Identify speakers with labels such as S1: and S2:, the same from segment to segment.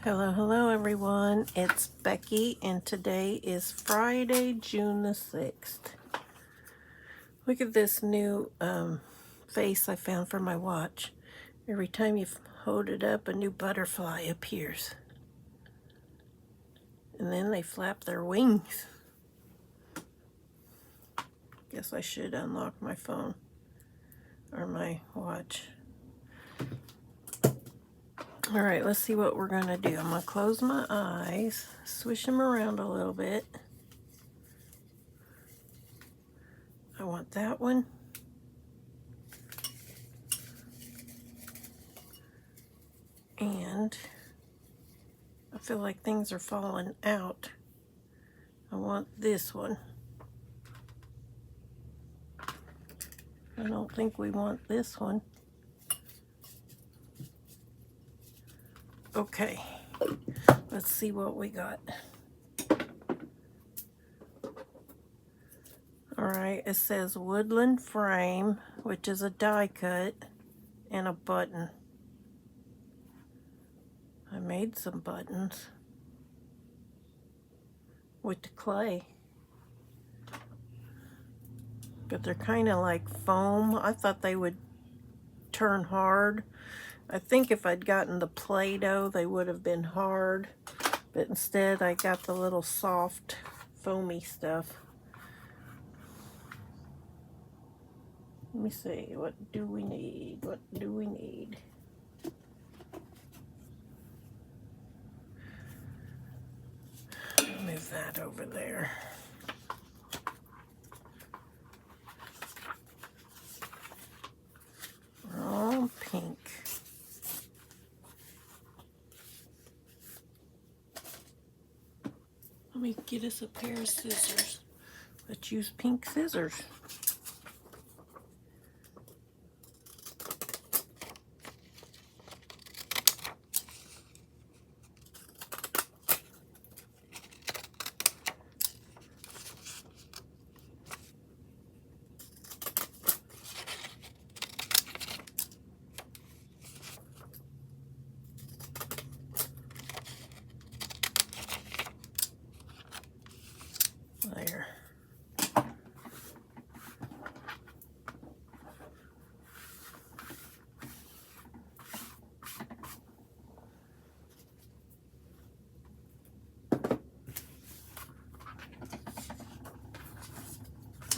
S1: Hello, hello everyone. It's Becky and today is Friday, June the 6th. Look at this new face I found for my watch. Every time you hold it up, a new butterfly appears. And then they flap their wings. Guess I should unlock my phone or my watch. Alright, let's see what we're going to do. I'm going to close my eyes, swish them around a little bit. I want that one. And I feel like things are falling out. I want this one. I don't think we want this one. Okay, let's see what we got. Alright, it says woodland frame, which is a die cut, and a button. I made some buttons with the clay. But they're kind of like foam. I thought they would turn hard. I think if I'd gotten the Play-Doh, they would have been hard. But instead, I got the little soft, foamy stuff. Let me see, what do we need? What do we need? Move that over there. All pink. Let me get us a pair of scissors. Let's use pink scissors. There.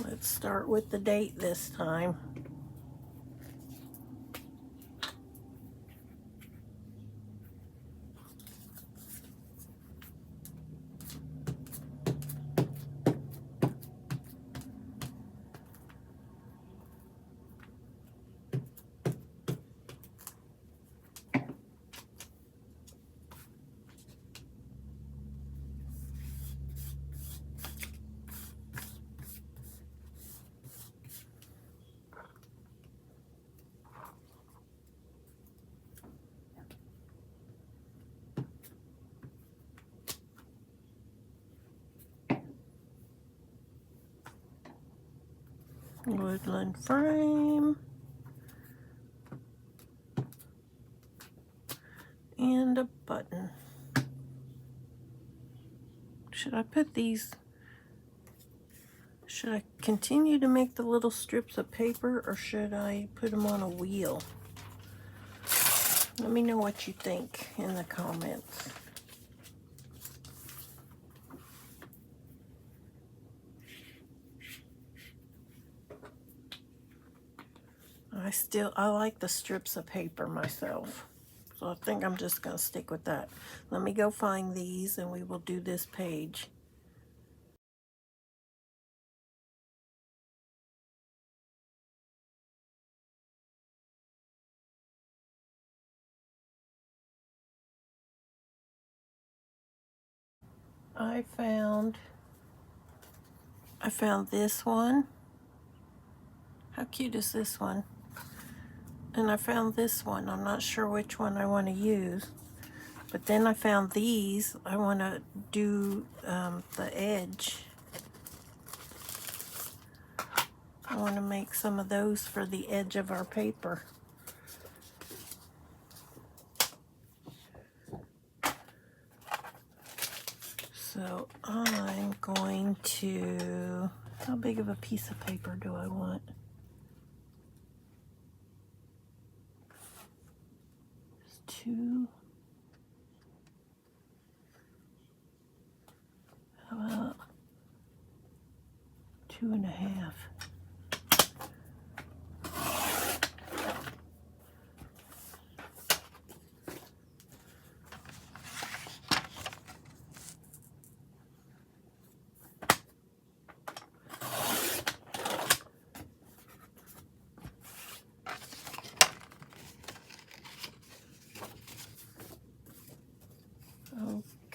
S1: Let's start with the date this time. Woodland frame. And a button. Should I put these, should I continue to make the little strips of paper or should I put them on a wheel? Let me know what you think in the comments. I like the strips of paper myself. So I think I'm just going to stick with that. Let me go find these and we will do this page. I found this one. How cute is this one? And I found this one. I'm not sure which one I want to use. But then I found these. I want to do the edge. I want to make some of those for the edge of our paper. So I'm going to, how big of a piece of paper do I want? Just 2. How about 2.5?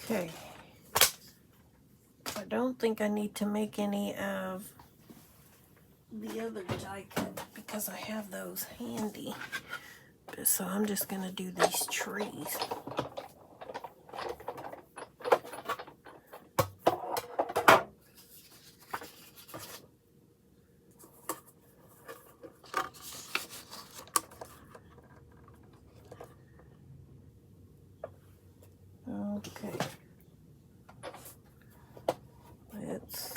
S1: Okay. I don't think I need to make any of the other die cut because I have those handy. So I'm just going to do these trees. Okay. Let's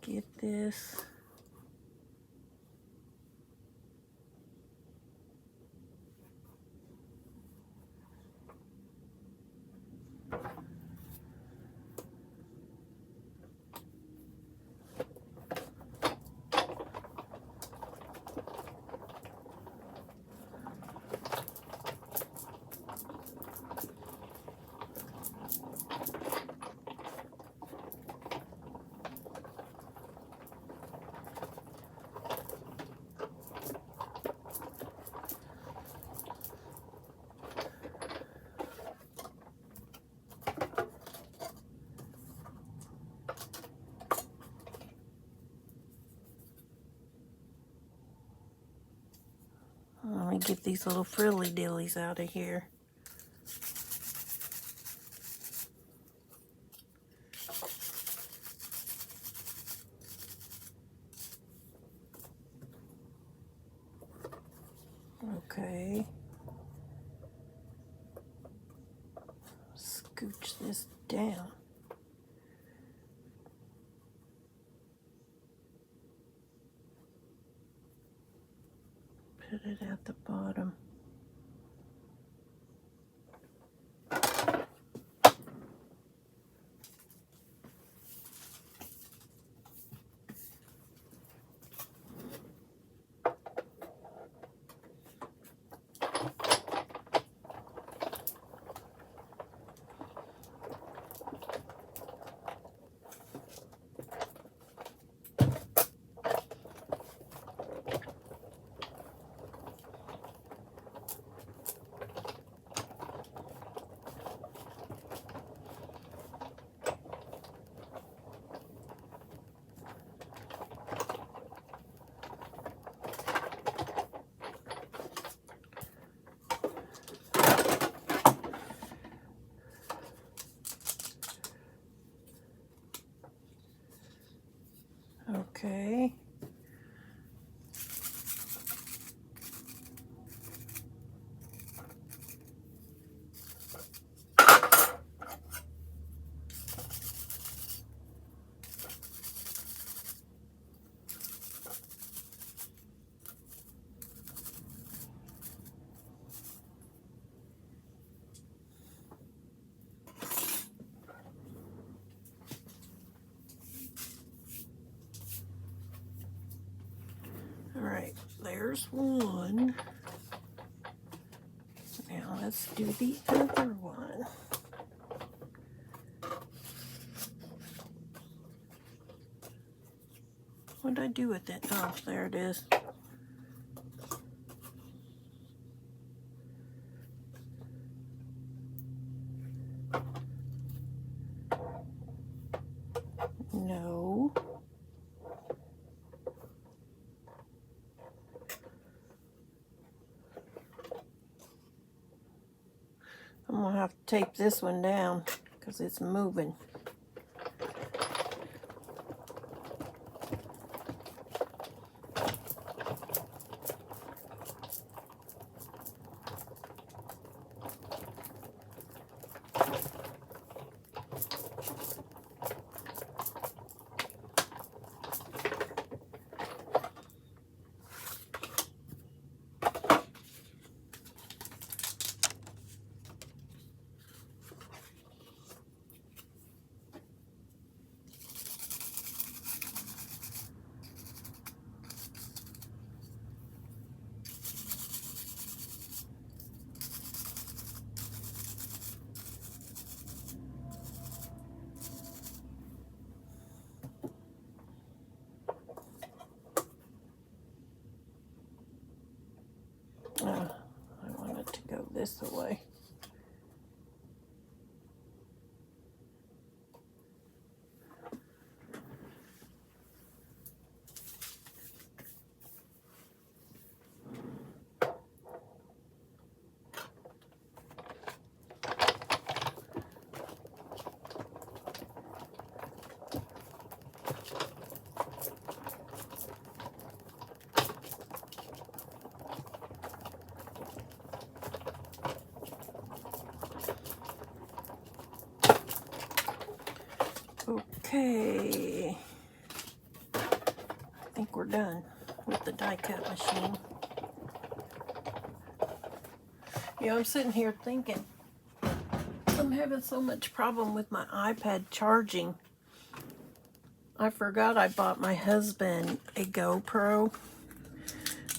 S1: get this. Let me get these little frilly dillies out of here. Okay. Scooch this down. Put it at the bottom. Okay. All right, there's one. Now let's do the other one. What did I do with it? Oh, there it is. No. I'm gonna have to tape this one down because it's moving. Okay. I think we're done with the die cut machine. Yeah, I'm sitting here thinking, I'm having so much problem with my iPad charging. I forgot I bought my husband a GoPro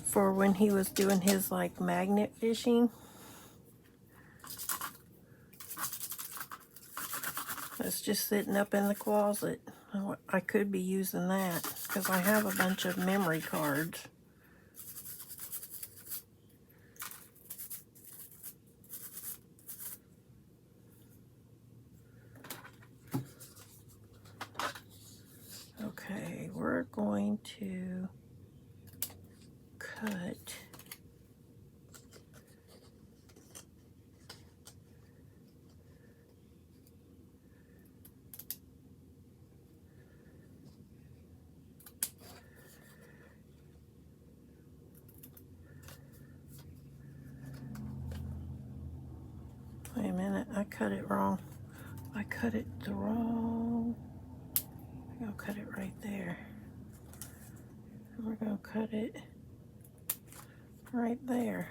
S1: for when he was doing his like magnet fishing. It's just sitting up in the closet. I could be using that because I have a bunch of memory cards. Okay, we're going to cut wait a minute, I cut it wrong. I cut it the wrong. I'm gonna cut it right there. And we're gonna cut it right there.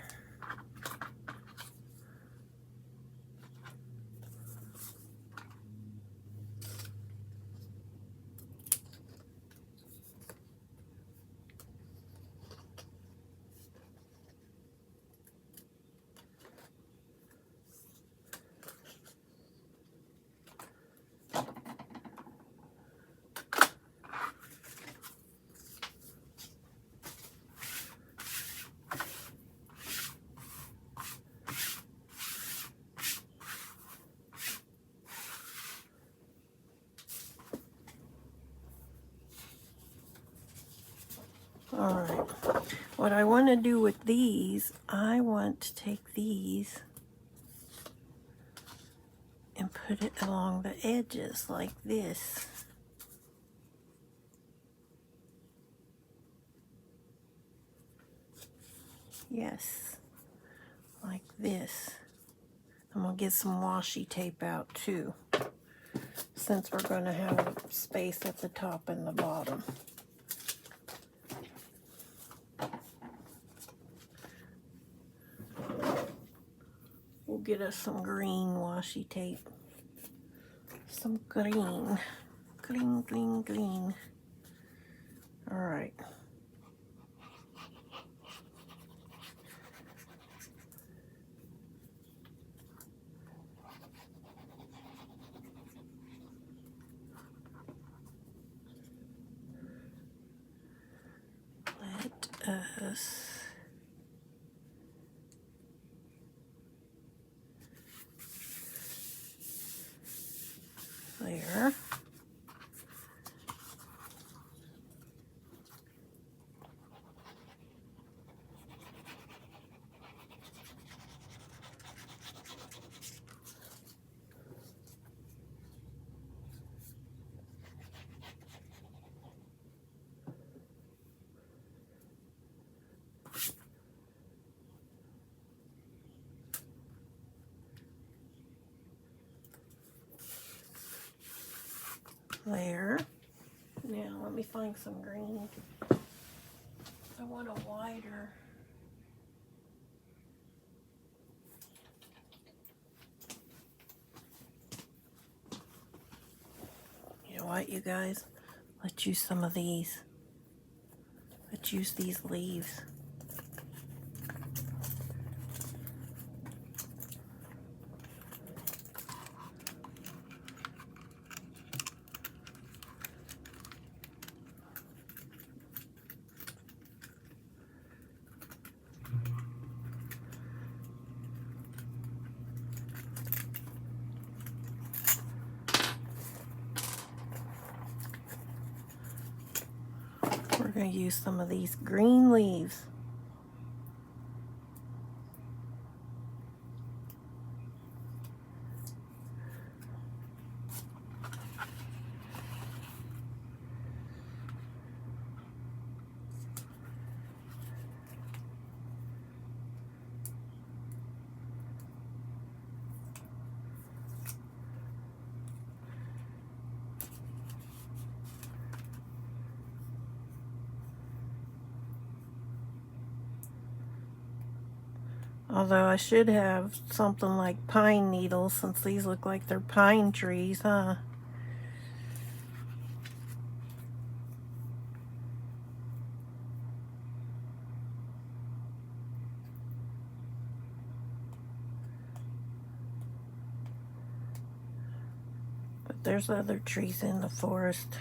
S1: All right, what I want to do with these, I want to take these and put it along the edges like this. Yes, like this. I'm gonna get some washi tape out too, since we're gonna have space at the top and the bottom. We'll get us some green washi tape. Some green. Green, green, green. All right. Let us there. There. Now let me find some green. I want a wider. You know what, you guys? Let's use some of these. Let's use these leaves. We're going to use some of these green leaves. Although I should have something like pine needles, since these look like they're pine trees, huh? But there's other trees in the forest.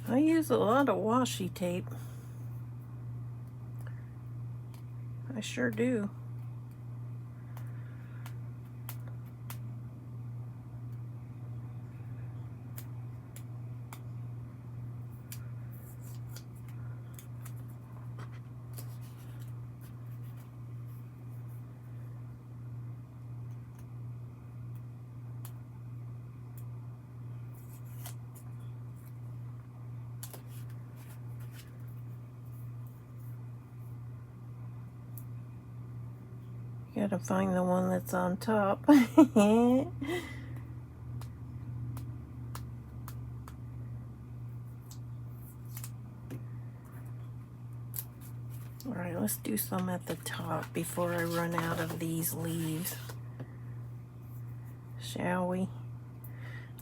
S1: I use a lot of washi tape. I sure do. Gotta find the one that's on top. Alright, let's do some at the top before I run out of these leaves. Shall we?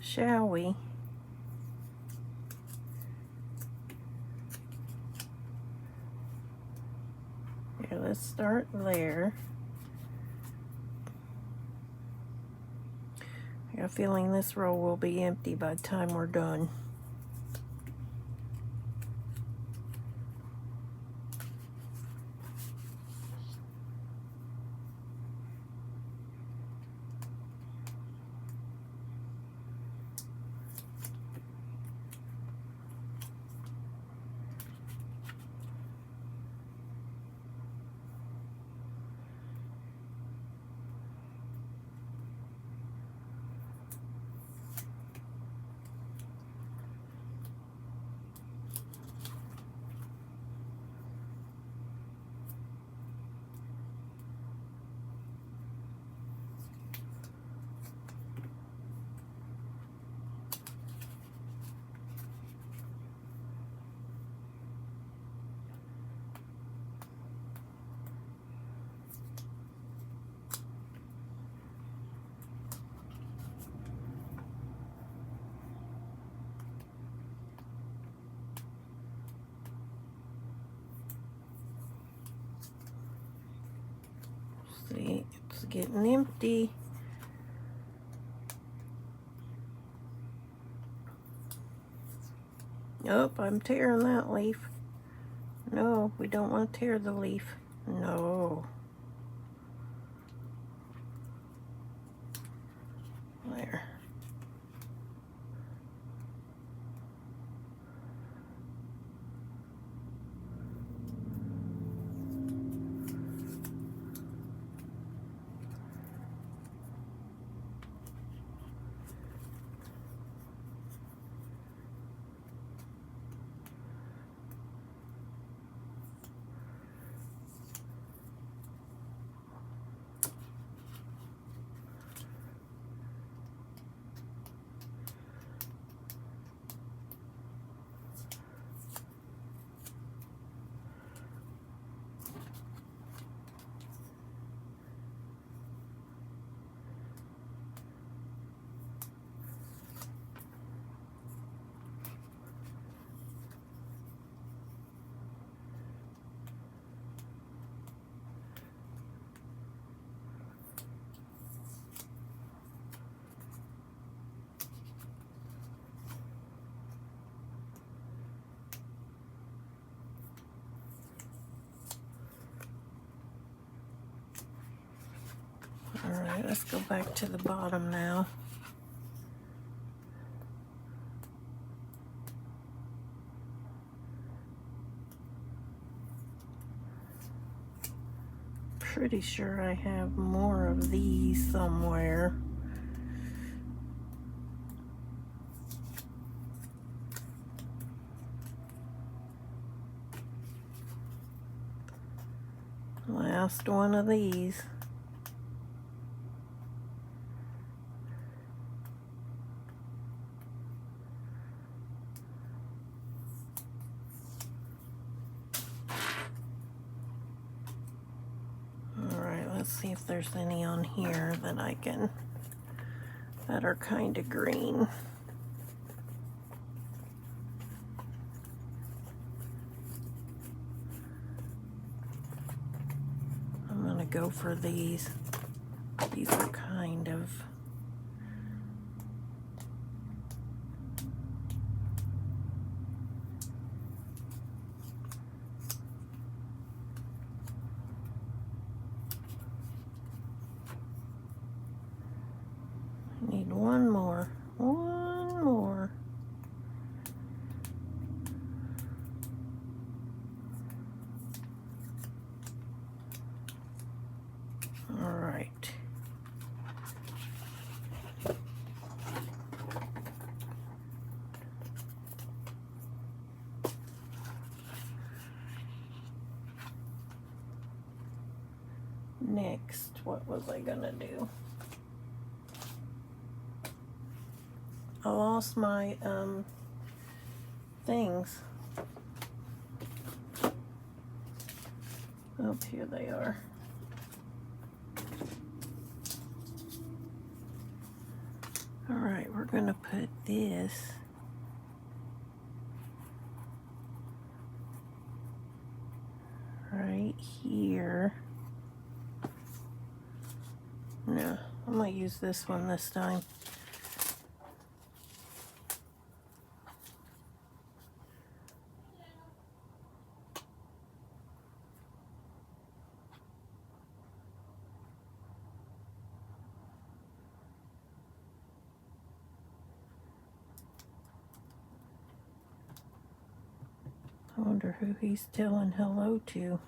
S1: Shall we? Here, let's start there. I got a feeling this row will be empty by the time we're done. See, it's getting empty. Nope, I'm tearing that leaf. No, we don't want to tear the leaf. No. There. Alright, let's go back to the bottom now. Pretty sure I have more of these somewhere. Last one of these. Alright, let's see if there's any on here that I can, that are kind of green. I'm gonna go for these. These are kind of, I need one more. One more. All right. Next, what was I gonna do? I lost my things. Oh, here they are. All right, we're gonna put this right here. No, I'm gonna use this one this time. I wonder who he's telling hello to.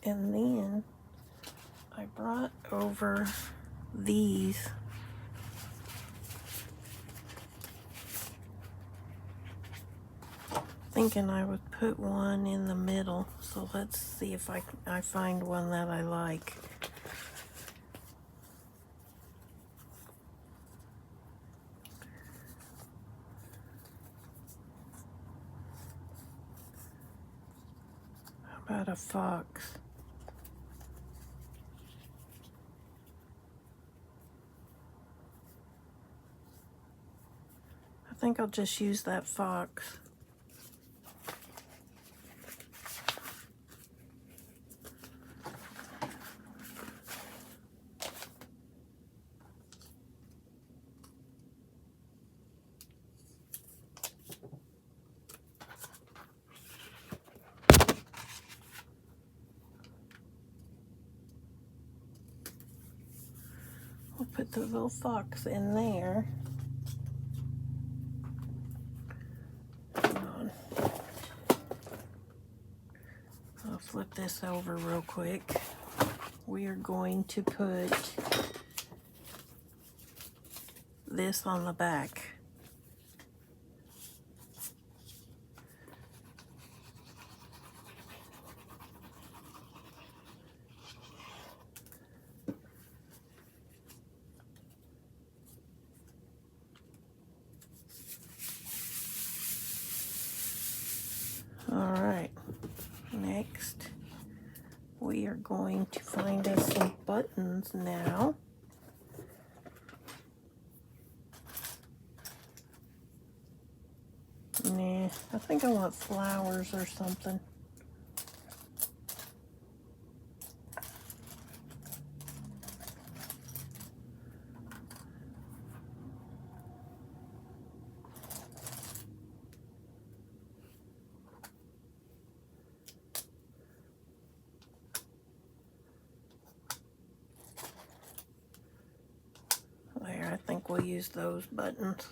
S1: And then I brought over these. Thinking I would put one in the middle. So let's see if I find one that I like. How about a fox? I think I'll just use that fox. We'll put the little fox in there. Hang on. I'll flip this over real quick. We are going to put this on the back. All right, next we are going to find us some buttons now. Nah, I think I want flowers or something. we'll use those buttons.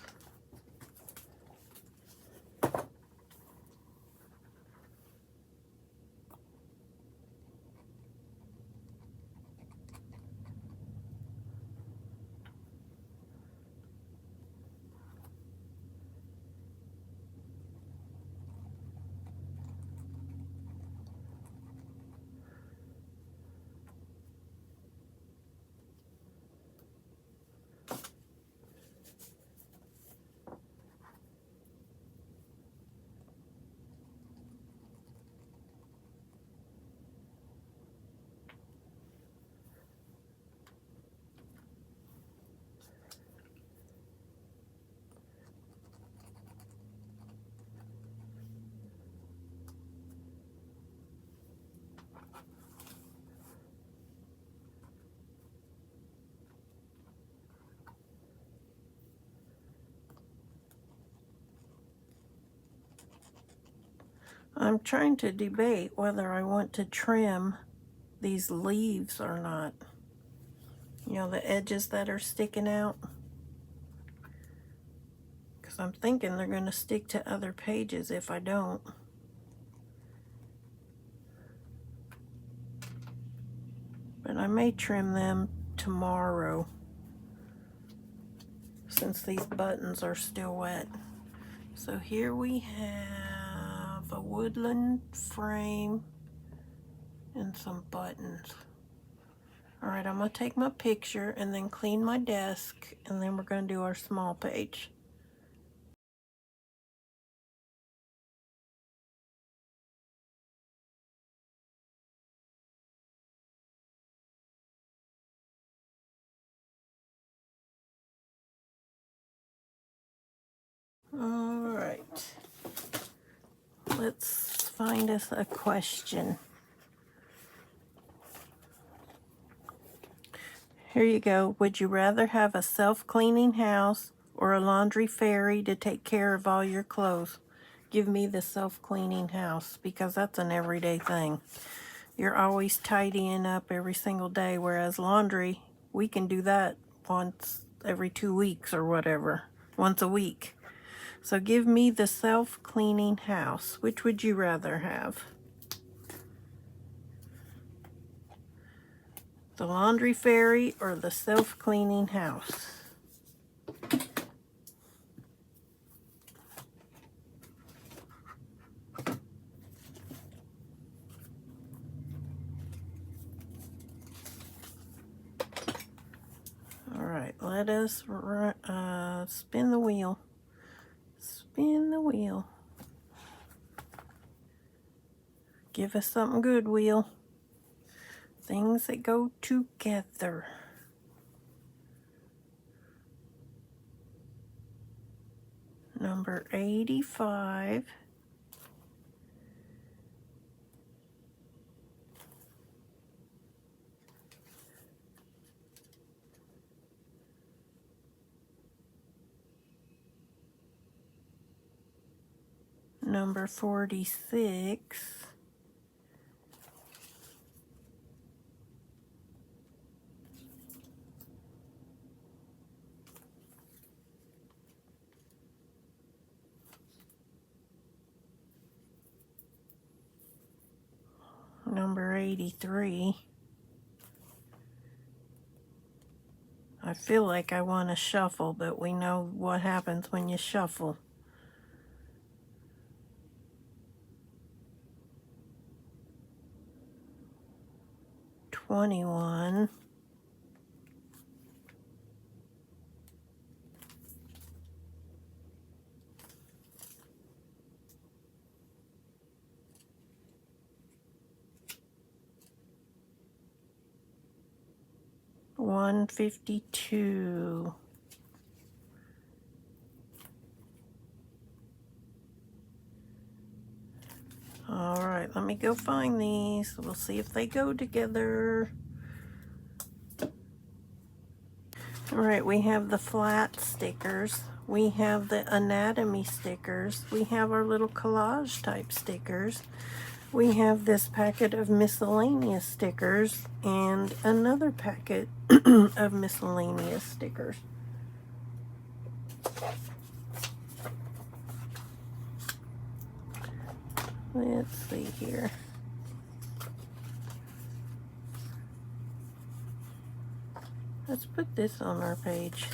S1: I'm trying to debate whether I want to trim these leaves or not. You know, the edges that are sticking out. Because I'm thinking they're going to stick to other pages if I don't. But I may trim them tomorrow, since these buttons are still wet. So here we have a woodland frame and some buttons. Alright, I'm going to take my picture and then clean my desk, and then we're going to do our small page. Alright, let's find us a question. Here you go. Would you rather have a self-cleaning house or a laundry fairy to take care of all your clothes? Give me the self-cleaning house, because that's an everyday thing. You're always tidying up every single day, whereas laundry, we can do that once every 2 weeks or whatever, once a week. So give me the self-cleaning house. Which would you rather have? The laundry fairy or the self-cleaning house? Alright, let us spin the wheel. Spin the wheel. Give us something good, wheel. Things that go together. Number 85. Number 46. Number 83. I feel like I want to shuffle, but we know what happens when you shuffle. $21. $152. Alright, let me go find these. We'll see if they go together. Alright, we have the flat stickers. We have the anatomy stickers. We have our little collage type stickers. We have this packet of miscellaneous stickers and another packet of miscellaneous stickers. Let's see here. Let's put this on our page.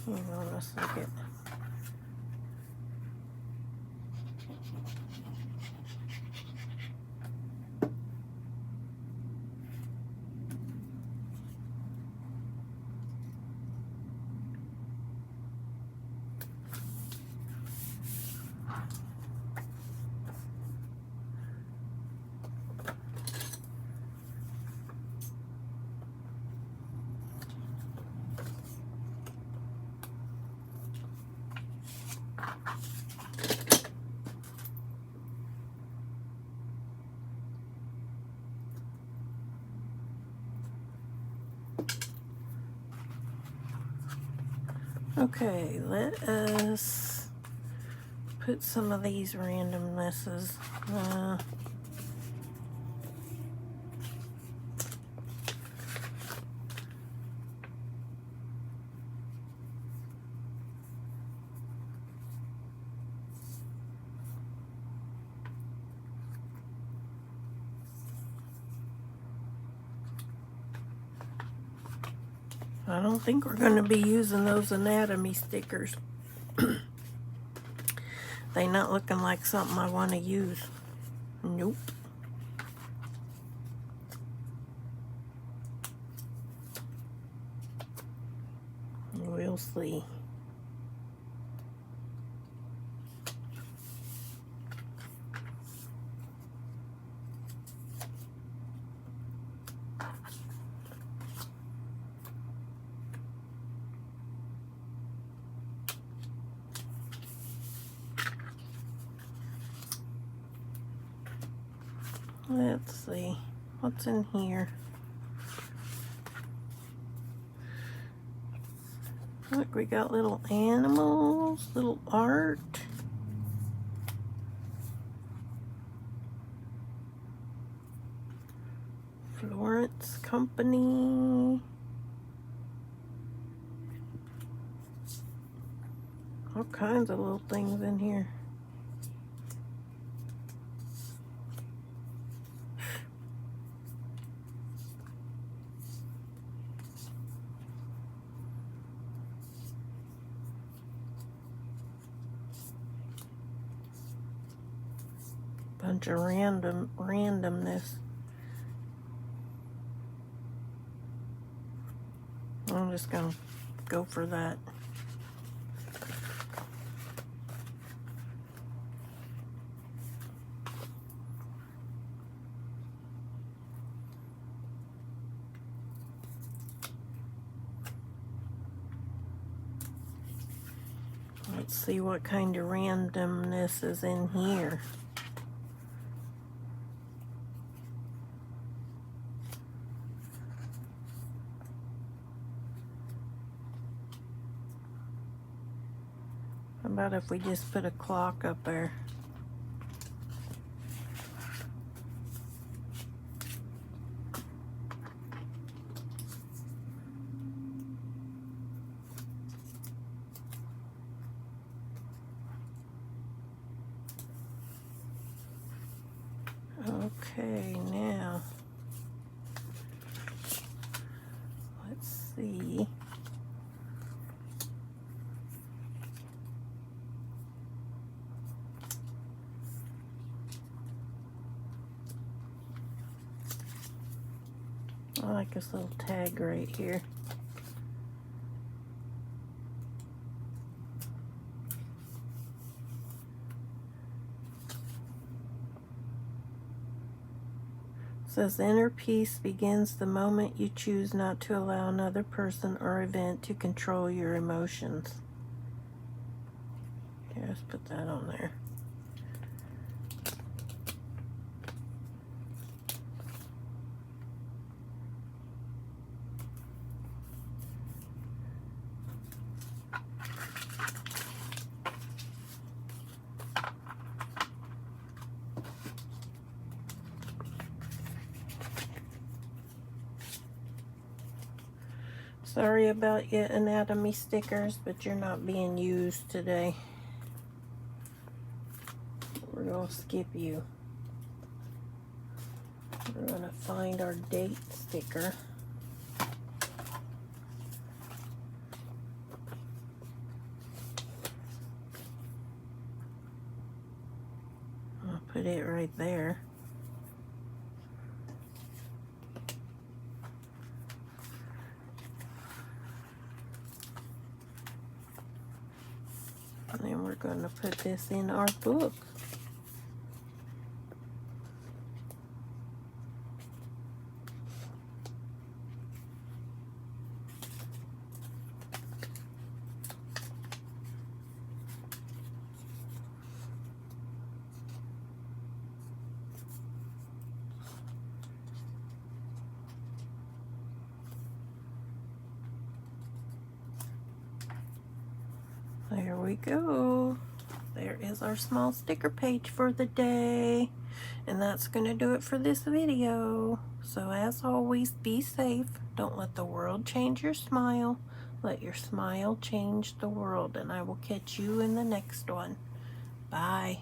S1: Hang on a second. Okay, let us put some of these randomnesses. I don't think we're going to be using those anatomy stickers. They not looking like something I want to use. Nope. We'll see. Let's see. What's in here? Look, we got little animals, little art. Florence Company. All kinds of little things in here. Bunch of randomness. I'm just gonna go for that. Let's see what kind of randomness is in here. How about if we just put a clock up there? Okay, now let's see. I like this little tag right here. It says inner peace begins the moment you choose not to allow another person or event to control your emotions. Here, let's put that on there. Sorry about your anatomy stickers, but you're not being used today. We're going to skip you. We're going to find our date sticker. I'll put it right there. And then we're going to put this in our book. There we go. There is our small sticker page for the day. And that's going to do it for this video. So as always, be safe. Don't let the world change your smile. Let your smile change the world. And I will catch you in the next one. Bye.